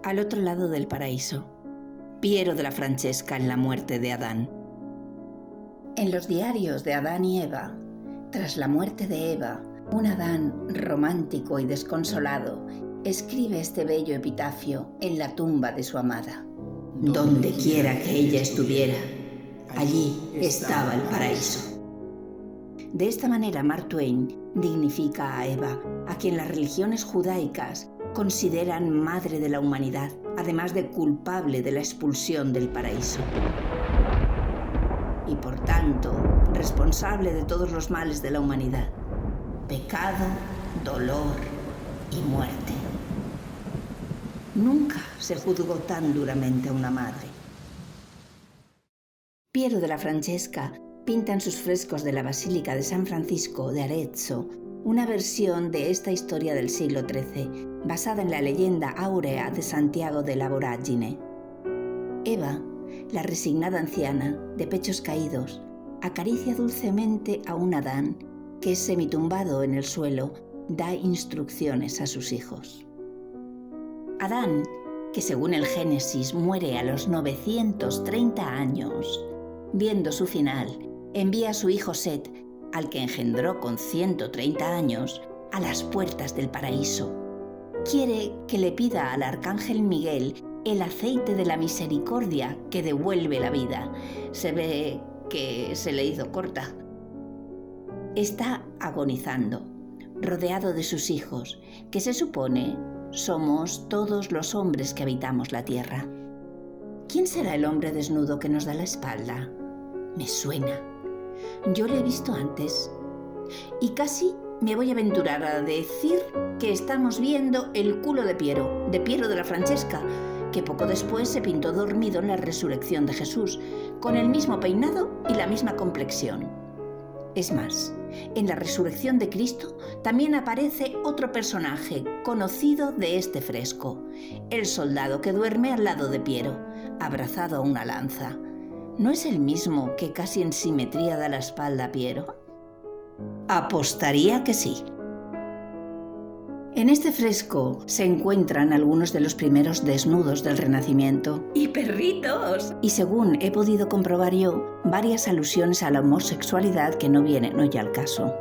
Al otro lado del paraíso, Piero de la Francesca en la muerte de Adán. En los diarios de Adán y Eva, tras la muerte de Eva, un Adán romántico y desconsolado escribe este bello epitafio en la tumba de su amada. Donde quiera que ella estuviera, allí estaba el paraíso. De esta manera, Mark Twain dignifica a Eva, a quien las religiones judaicas consideran madre de la humanidad, además de culpable de la expulsión del paraíso. Y por tanto, responsable de todos los males de la humanidad: pecado, dolor y muerte. Nunca se juzgó tan duramente a una madre. Piero de la Francesca pinta en sus frescos de la Basílica de San Francisco de Arezzo una versión de esta historia del siglo XIII, basada en la leyenda áurea de Santiago de la Voragine. Eva, la resignada anciana, de pechos caídos, acaricia dulcemente a un Adán que, semitumbado en el suelo, da instrucciones a sus hijos. Adán, que según el Génesis muere a los 930 años, viendo su final, envía a su hijo Set, al que engendró con 130 años, a las puertas del paraíso. Quiere que le pida al arcángel Miguel el aceite de la misericordia que devuelve la vida. Se ve que se le hizo corta. Está agonizando, rodeado de sus hijos, que se supone somos todos los hombres que habitamos la tierra. ¿Quién será el hombre desnudo que nos da la espalda? Me suena. Yo le he visto antes. Y casi me voy a aventurar a decir que estamos viendo el culo de Piero de la Francesca, que poco después se pintó dormido en la resurrección de Jesús, con el mismo peinado y la misma complexión. Es más, en la resurrección de Cristo también aparece otro personaje conocido de este fresco, el soldado que duerme al lado de Piero, abrazado a una lanza. ¿No es el mismo que casi en simetría da la espalda a Piero? Apostaría que sí. En este fresco se encuentran algunos de los primeros desnudos del Renacimiento. ¡Y perritos! Y según he podido comprobar yo, varias alusiones a la homosexualidad que no vienen hoy al caso.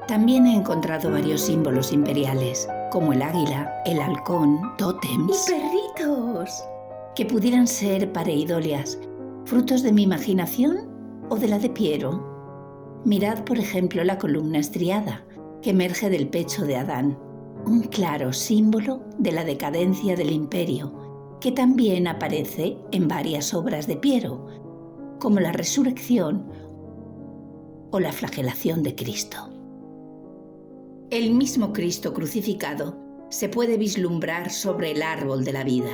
También he encontrado varios símbolos imperiales, como el águila, el halcón, tótems. ¡Y perritos! Que pudieran ser pareidolias, frutos de mi imaginación o de la de Piero. Mirad, por ejemplo, la columna estriada, que emerge del pecho de Adán. Un claro símbolo de la decadencia del imperio, que también aparece en varias obras de Piero, como la resurrección o la flagelación de Cristo. El mismo Cristo crucificado se puede vislumbrar sobre el árbol de la vida,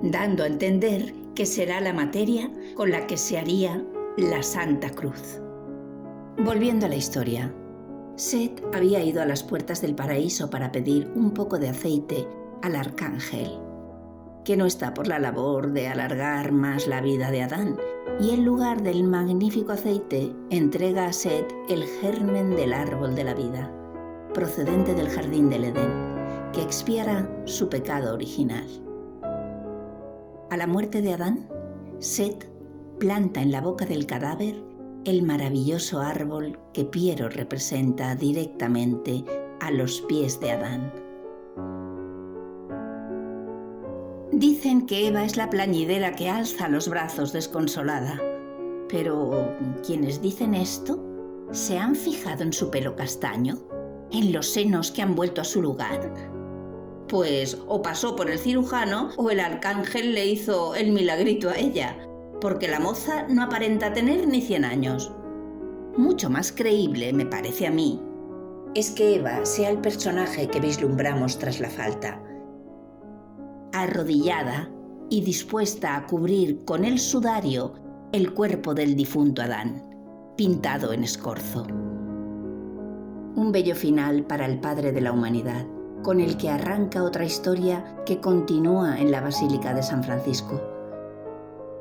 dando a entender que será la materia con la que se haría la Santa Cruz. Volviendo a la historia, Set había ido a las puertas del paraíso para pedir un poco de aceite al arcángel, que no está por la labor de alargar más la vida de Adán, y en lugar del magnífico aceite entrega a Set el germen del árbol de la vida, procedente del jardín del Edén, que expiará su pecado original. A la muerte de Adán, Set planta en la boca del cadáver el maravilloso árbol que Piero representa directamente a los pies de Adán. Dicen que Eva es la plañidera que alza los brazos desconsolada, pero quienes dicen esto, ¿se han fijado en su pelo castaño? ¿En los senos que han vuelto a su lugar? Pues o pasó por el cirujano o el arcángel le hizo el milagrito a ella, porque la moza no aparenta tener ni 100 años. Mucho más creíble, me parece a mí, es que Eva sea el personaje que vislumbramos tras la falta, arrodillada y dispuesta a cubrir con el sudario el cuerpo del difunto Adán, pintado en escorzo. Un bello final para el Padre de la humanidad, con el que arranca otra historia que continúa en la Basílica de San Francisco.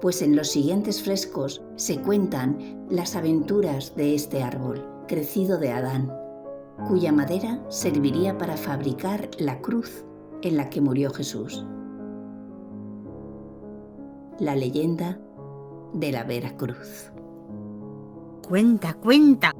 Pues en los siguientes frescos se cuentan las aventuras de este árbol, crecido de Adán, cuya madera serviría para fabricar la cruz en la que murió Jesús. La leyenda de la Veracruz. Cuenta, cuenta.